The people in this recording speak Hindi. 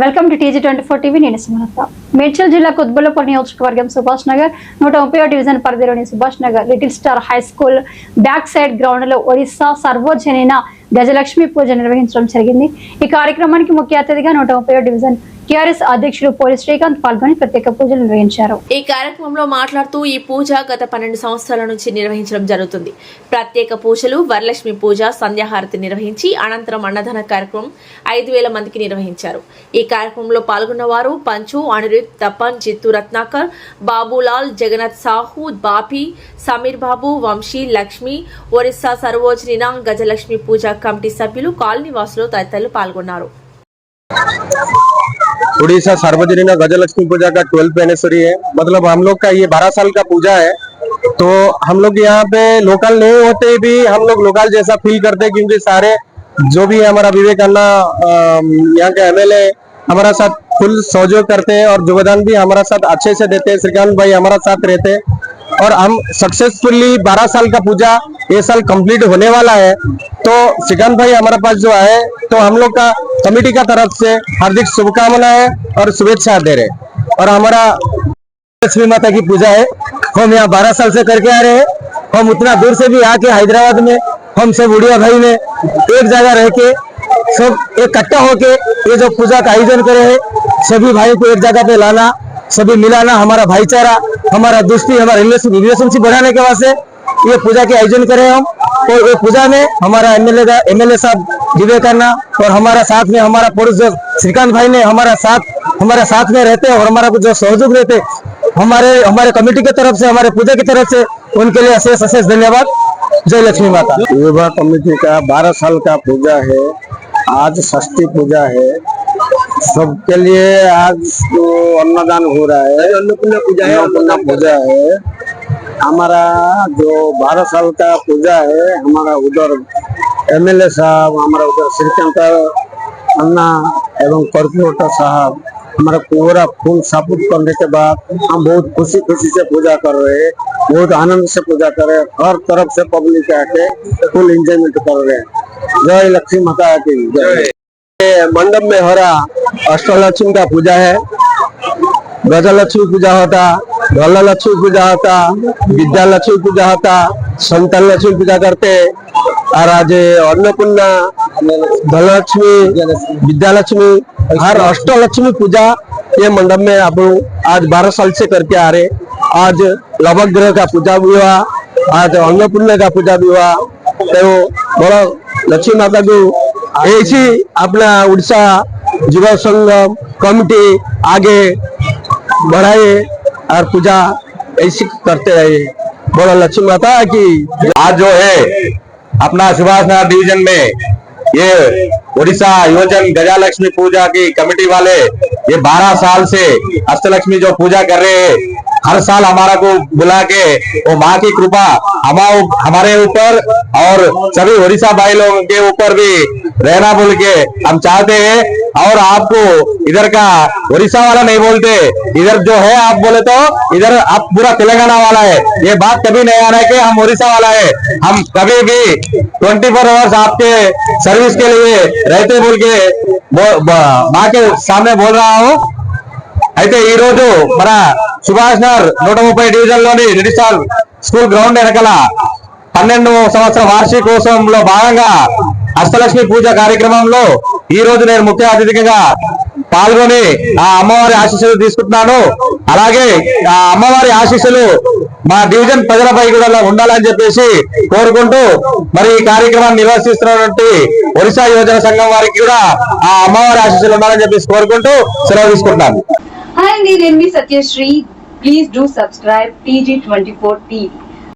Welcome to TG24 TV. నేను సుమలత. మేడ్చల్ జిల్లా కుత్బుల్లాపూర్ నియోజకవర్గం సుభాష్ నగర్ 130వ డివిజన్ పరిధిలోని Subhash Nagar little star high school back side ground లో ఒడిశా సర్వోజనీన గజలక్ష్మి పూజ నిర్వహించడం జరిగింది. ఈ కార్యక్రమానికి ముఖ్య అతిథిగా 130వ డివిజన్ టీఆర్ఎస్ అధ్యక్షుడు పోలి శ్రీకాంత్ పాల్గొని ప్రత్యేక పూజలు నిర్వహించారు. ఈ కార్యక్రమంలో మాట్లాడుతూ ఈ పూజ గత 12 సంవత్సరాల నుంచి నిర్వహించడం జరుగుతుంది. ప్రత్యేక పూజలు, వరలక్ష్మి పూజ, సంధ్యాహారతి నిర్వహించి అనంతరం అన్నదాన కార్యక్రమం 5000 మందికి నిర్వహించారు. ఈ కార్యక్రమంలో పాల్గొన్న వారు పంచు, అనిరుద్, తపన్, జిత్తు రత్నాకర్, బాబులాల్, జగన్నాథ్ సాహు, బాపి, సమీర్ బాబు, వంశీ, లక్ష్మి, ఒరిస్సా సర్వోజనీన గజలక్ష్మి పూజ కమిటీ సభ్యులు, కాలనీ వాసులు తదితరులు పాల్గొన్నారు. उड़ीसा सार्वजनिक गजलक्ष्मी पूजा का 12th एनिवर्सरी है। मतलब हम लोग का ये 12 साल का पूजा है। तो हम लोग यहाँ पे लोकल नहीं होते भी हम लोग लोकल जैसा फील करते हैं, क्योंकि सारे जो भी है हमारा विवेक अन्ना यहाँ के MLA हमारा साथ फुल सहयोग करते हैं और योगदान भी हमारा साथ अच्छे से देते हैं। श्रीकांत भाई हमारा साथ रहते हैं और हम सक्सेसफुली 12 साल का पूजा ये साल कंप्लीट होने वाला है। तो श्रीकांत भाई हमारे पास जो है तो हम लोग का कमेटी का तरफ से हार्दिक शुभकामनाएं और शुभेच्छा दे रहे। और हमारा लक्ष्मी माता की पूजा है, हम यहाँ 12 साल से करके आ रहे हैं। हम उतना दूर से भी आके हैदराबाद में हम सब उड़िया भाई ने एक जगह रह के सब इकट्ठा होके ये जो पूजा का आयोजन करे हैं, सभी भाई को एक जगह पे लाना, सभी मिलाना, हमारा भाईचारा, हमारा दोस्ती, हमारा रिलेशनशिप बढ़ाने के वास्ते ये पूजा के आयोजन करे हम। और ये पूजा में हमारा MLA साहब विवेक करना और हमारा साथ में हमारा पड़ोस श्रीकांत भाई ने हमारे साथ में रहते और हमारा जो सहयोग रहते हमारे कमेटी की तरफ से, हमारे पूजा की तरफ से उनके लिए अशेष धन्यवाद। जय लक्ष्मी माता। युवा कमेटी का 12 साल का पूजा है। आज षष्ठी पूजा है, सबके लिए आज तो अन्नदान हो रहा है, अन्नपूर्णा पूजा है। हमारा जो 12 साल का पूजा है, हमारा उधर MLA साहब, हमारा उधर श्रीकांत अन्ना एवं कॉर्पोरेटर साहब हमारा पूरा फुल सपोर्ट करने के बाद हम बहुत खुशी से पूजा कर रहे हैं, बहुत आनंद से पूजा कर रहे हैं। हर तरफ से पब्लिक आके फुल एंजॉयमेंट कर रहे हैं। जय लक्ष्मी माता की जय। मंडप में हो रहा अष्टलक्ष्मी का पूजा है, गजलक्ष्मी पूजा होता, धनलक्ष्मी पूजा होता, विद्यालक्ष्मी पूजा होता, संतान लक्ष्मी पूजा करते। और आज अन्नपूर्णा, धनलक्ष्मी, विद्यालक्ष्मी, हर अष्टलक्ष्मी पूजा ये मंडप में आप आज 12 साल से करके आ रहे। आज नवग्रह का पूजा भी हुआ, आज अन्नपूर्णा का पूजा भी हुआ। तो बड़ा लक्ष्मी माता को ऐसी अपना उड़ीसा युवा संगम कमिटी आगे बढ़ाए और पूजा ऐसी करते रहे। बोला लक्ष्मी माता की। आज जो है अपना सुभाष नगर डिवीजन में ये उड़ीसा योजन गजालक्ष्मी पूजा की कमेटी वाले ये 12 साल से अष्टलक्ष्मी जो पूजा कर रहे हैं, हर साल हमारा को बुला के वो माँ की कृपा हमारे ऊपर और सभी उड़ीसा भाई लोगों के ऊपर भी रहना बोल के हम चाहते हैं। और आपको इधर का उड़ीसा वाला नहीं बोलते, इधर जो है आप बोले तो इधर आप पूरा तेलंगाना वाला है। ये बात कभी नहीं आना है कि हम उड़ीसा वाला है। हम कभी भी 24 आवर्स आपके सर्विस के लिए रहते बोल के माँ के सामने बोल रहा हूँ। అయితే ఈ రోజు మన సుభాష్ నగర్ 130 డివిజన్ లోని లిటిల్ స్టార్ స్కూల్ గ్రౌండ్ వెనకాల 12వ సంవత్సర వార్షికోత్సవంలో భాగంగా అష్టలక్ష్మి పూజ కార్యక్రమంలో ఈ రోజు నేను ముఖ్య అతిథిగా పాల్గొని ఆ అమ్మవారి ఆశీస్సులు తీసుకుంటున్నాను. అలాగే ఆ అమ్మవారి ఆశీస్సులు మా డివిజన్ ప్రజలపై కూడా ఉండాలని చెప్పేసి కోరుకుంటూ మరి ఈ కార్యక్రమాన్ని నిర్వహిస్తున్నటువంటి ఒడిశా యువజన సంఘం వారికి కూడా ఆ అమ్మవారి ఆశీస్సులు ఉండాలని చెప్పేసి కోరుకుంటూ సెలవు తీసుకుంటున్నాను. Hi, నేను మీ Satyasri. Please do subscribe TG24 TV.